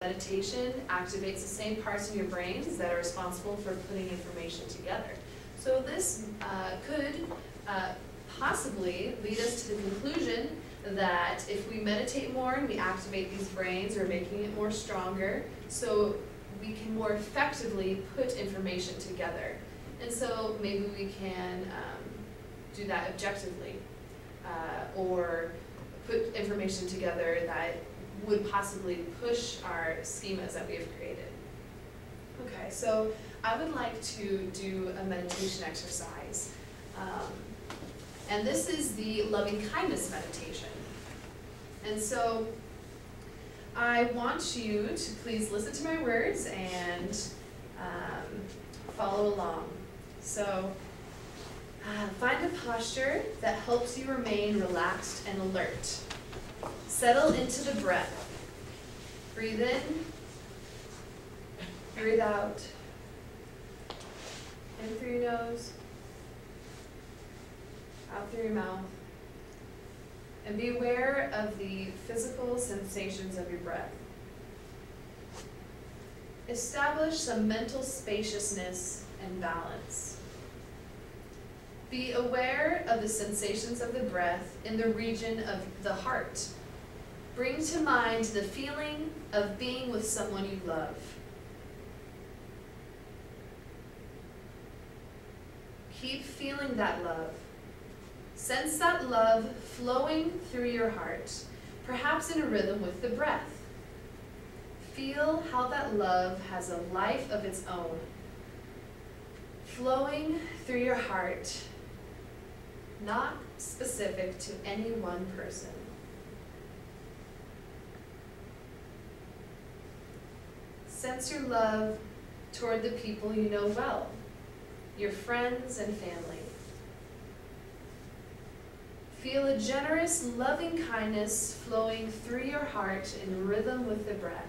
Meditation activates the same parts in your brains that are responsible for putting information together. So this could possibly lead us to the conclusion that if we meditate more and we activate these brains, we're making it more stronger, so we can more effectively put information together. And so maybe we can do that objectively, or put information together that would possibly push our schemas that we have created. Okay, so I would like to do a meditation exercise. And this is the loving kindness meditation. And so I want you to please listen to my words and follow along. So find a posture that helps you remain relaxed and alert. Settle into the breath. Breathe in, breathe out. In through your nose, out through your mouth. And be aware of the physical sensations of your breath. Establish some mental spaciousness and balance. Be aware of the sensations of the breath in the region of the heart. Bring to mind the feeling of being with someone you love. Keep feeling that love. Sense that love flowing through your heart, perhaps in a rhythm with the breath. Feel how that love has a life of its own, flowing through your heart, not specific to any one person. Sense your love toward the people you know well, your friends and family. Feel a generous, loving kindness flowing through your heart in rhythm with the breath.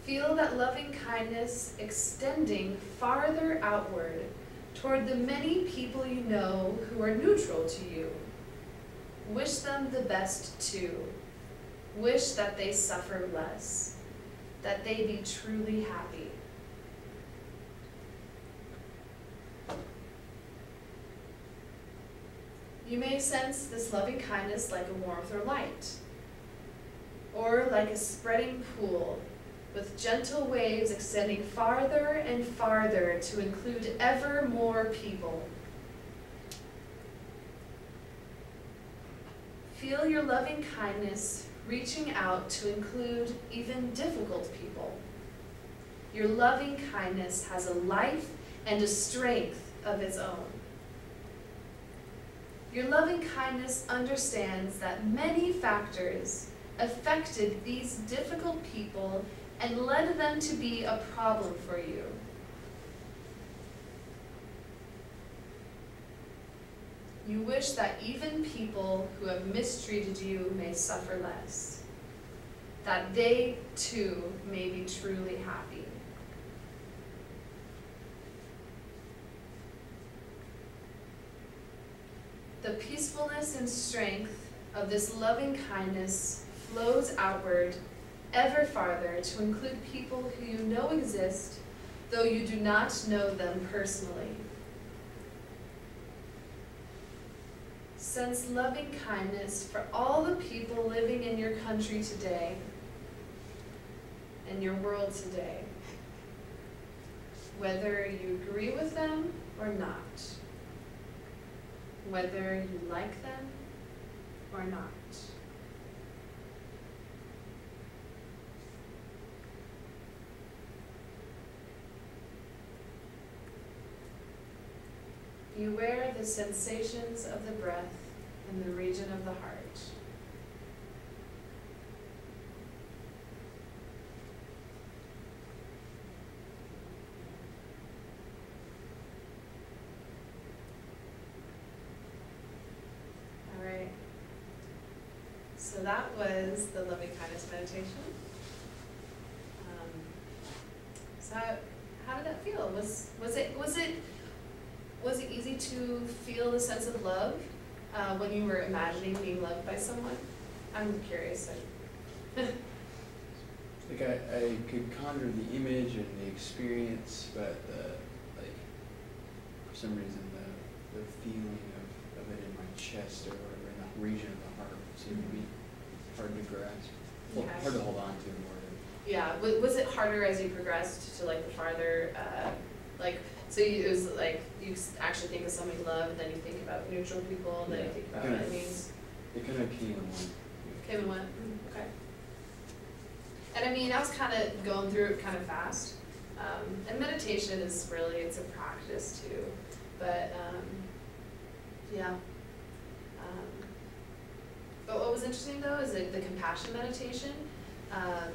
Feel that loving kindness extending farther outward toward the many people you know who are neutral to you. Wish them the best too. Wish that they suffer less, that they be truly happy. You may sense this loving kindness like a warmth or light, or like a spreading pool with gentle waves extending farther and farther to include ever more people. Feel your loving kindness reaching out to include even difficult people. Your loving kindness has a life and a strength of its own. Your loving kindness understands that many factors affected these difficult people and led them to be a problem for you. You wish that even people who have mistreated you may suffer less, that they too may be truly happy. The peacefulness and strength of this loving kindness flows outward ever farther to include people who you know exist, though you do not know them personally. Sense loving kindness for all the people living in your country today and your world today, whether you agree with them or not, whether you like them or not. Be aware of the sensations of the breath in the region of the heart. All right. So that was the loving kindness meditation. So how did that feel? Was it to feel the sense of love when you were imagining being loved by someone? I'm curious. Like I could conjure the image and the experience, but like for some reason the feeling of it in my chest or whatever, in that region of the heart seemed to be hard to grasp. Well, Okay. hard to hold on to more than. Yeah, was it harder as you progressed to like the farther, like, so it was like, you actually think of somebody you love, and then you think about neutral people, and then you think about enemies? It kind of came and went. Came and went, okay. And I mean, I was kind of going through it kind of fast. And meditation is really, it's a practice too. But, yeah. But what was interesting though is that the compassion meditation, and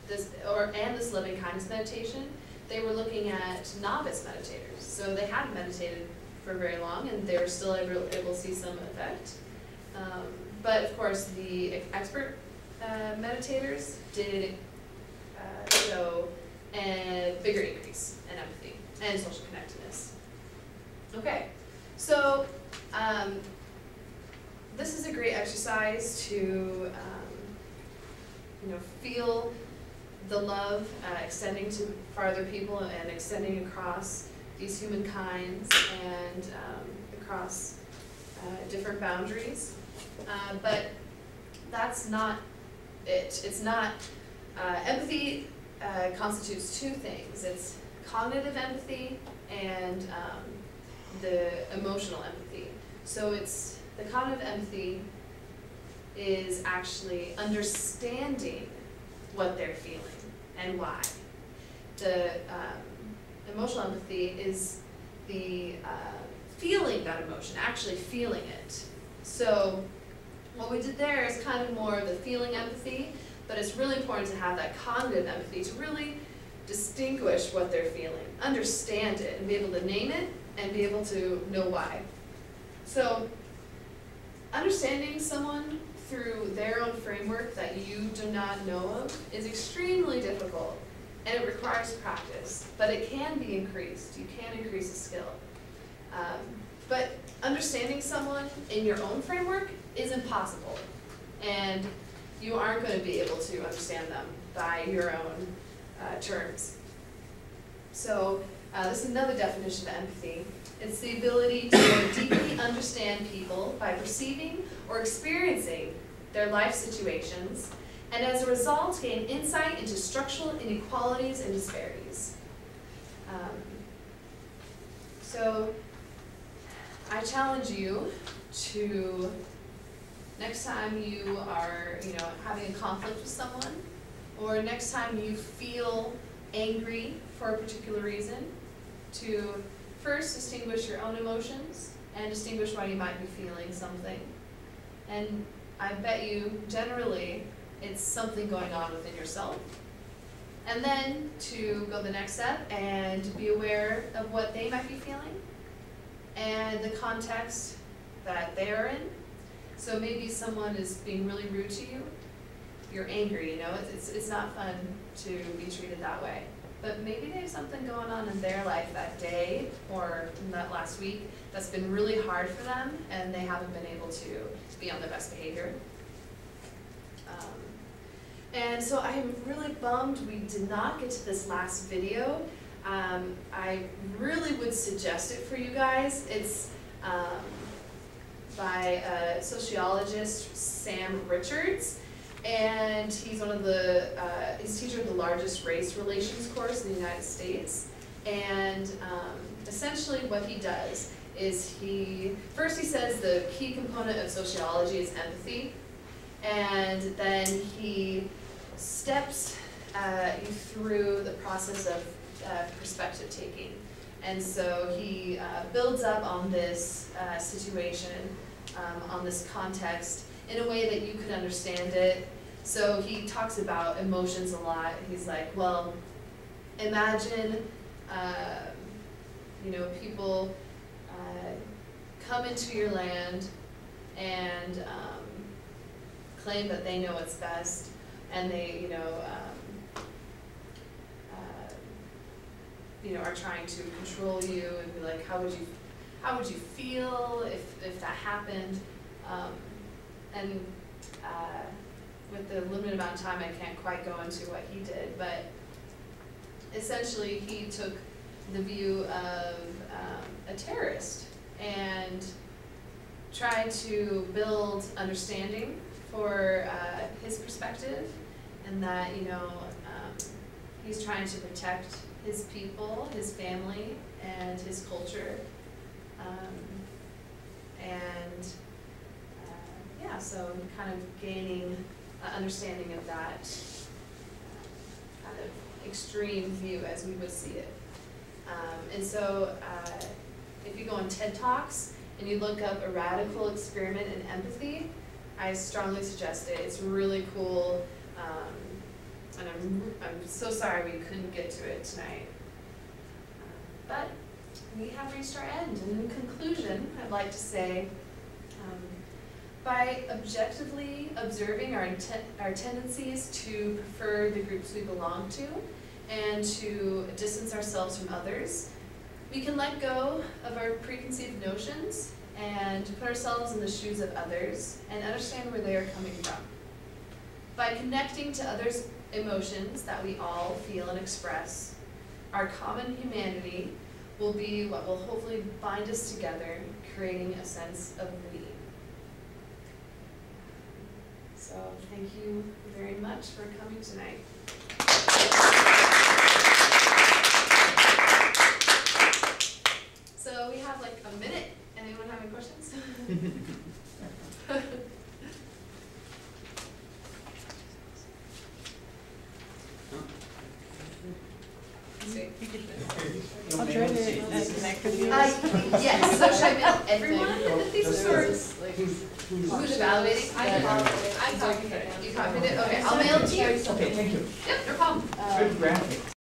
this loving kindness meditation, they were looking at novice meditators. So they hadn't meditated for very long, and they were still able to see some effect. But of course, the expert meditators did show a bigger increase in empathy and social connectedness. Okay, so this is a great exercise to feel the love extending to farther people and extending across these human kinds and across different boundaries. But that's not it. It's not, empathy constitutes two things. It's cognitive empathy and the emotional empathy. So it's, the cognitive empathy is actually understanding what they're feeling and why. The emotional empathy is the feeling that emotion, actually feeling it. So what we did there is kind of more of the feeling empathy, but it's really important to have that cognitive empathy to really distinguish what they're feeling, understand it, and be able to name it, and be able to know why. So understanding someone through their own framework that you do not know of is extremely difficult, and it requires practice, but it can be increased. You can increase a skill. But understanding someone in your own framework is impossible, and you aren't going to be able to understand them by your own terms. So this is another definition of empathy. It's the ability to more deeply understand people by perceiving or experiencing their life situations, and as a result gain insight into structural inequalities and disparities. So I challenge you to, next time you are having a conflict with someone, or next time you feel angry for a particular reason, to first distinguish your own emotions and distinguish why you might be feeling something. And I bet you, generally, it's something going on within yourself. And then to go the next step and to be aware of what they might be feeling and the context that they are in. So maybe someone is being really rude to you. You're angry, it's not fun to be treated that way. But maybe they have something going on in their life that day or in that last week that's been really hard for them, and they haven't been able to be on their best behavior. And so I'm really bummed we did not get to this last video. I really would suggest it for you guys. It's by sociologist Sam Richards. And he's one of the, he's teacher of the largest race relations course in the United States. And essentially what he does is first he says the key component of sociology is empathy. And then he steps you through the process of perspective taking. And so he builds up on this situation, on this context, in a way that you could understand it. So he talks about emotions a lot. He's like, well, imagine, people come into your land and claim that they know what's best, and they, you know, are trying to control you and be like, how would you feel if that happened? And with the limited amount of time, I can't quite go into what he did, but essentially he took the view of a terrorist and tried to build understanding for his perspective, and that, you know, he's trying to protect his people, his family, and his culture. Yeah, so kind of gaining understanding of that kind of extreme view as we would see it. And so if you go on TED Talks and you look up a radical experiment in empathy, I strongly suggest it. It's really cool. And I'm so sorry we couldn't get to it tonight. But we have reached our end. And in conclusion, I'd like to say, by objectively observing our tendencies to prefer the groups we belong to and to distance ourselves from others, we can let go of our preconceived notions and put ourselves in the shoes of others and understand where they are coming from. By connecting to others' emotions that we all feel and express, our common humanity will be what will hopefully bind us together, creating a sense of we. So thank you very much for coming tonight. So we have like a minute. Anyone have any questions? I'll try to connect with you. Yes, so should I mail everyone the thesis or who's evaluating? I copied it. You copied it? Okay, I'll mail it to you. Okay, thank you. Yep, no problem. Good graphic.